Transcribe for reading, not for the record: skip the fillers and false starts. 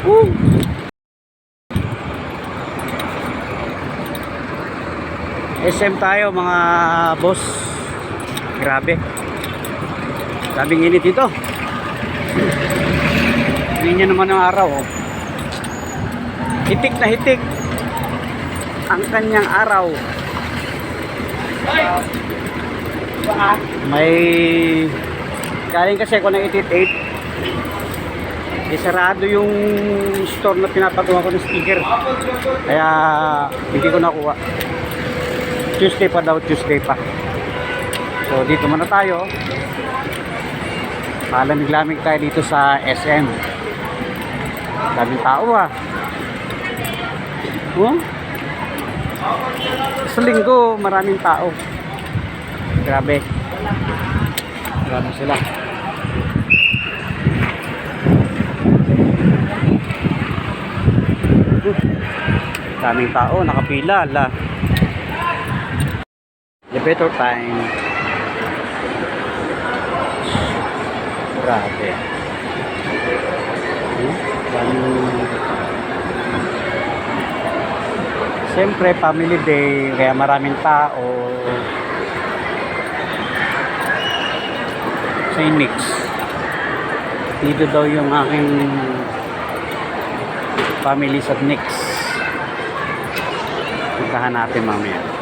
Woo! SM tayo mga boss. Grabe. Sabing init dito. Ganyan naman ang araw. Oh. Hitik na hitik ang kanyang araw. May galing kasi ako ng 88. Sarado yung store na pinapagawa ko ng sticker. Kaya hindi ko nakuha. Tuesday pa daw, Tuesday pa. So dito muna tayo. Palamig-lamig tayo dito sa SM. Daming tao ah. Sa linggo maraming tao. Grabe. Grabe sila. Daming tao, nakapila la. Elevator time. Grabe. Siyempre family day, kaya maraming tao. Sa Nix. Dito daw yung aking family sa Nix. Puntahan natin mamaya.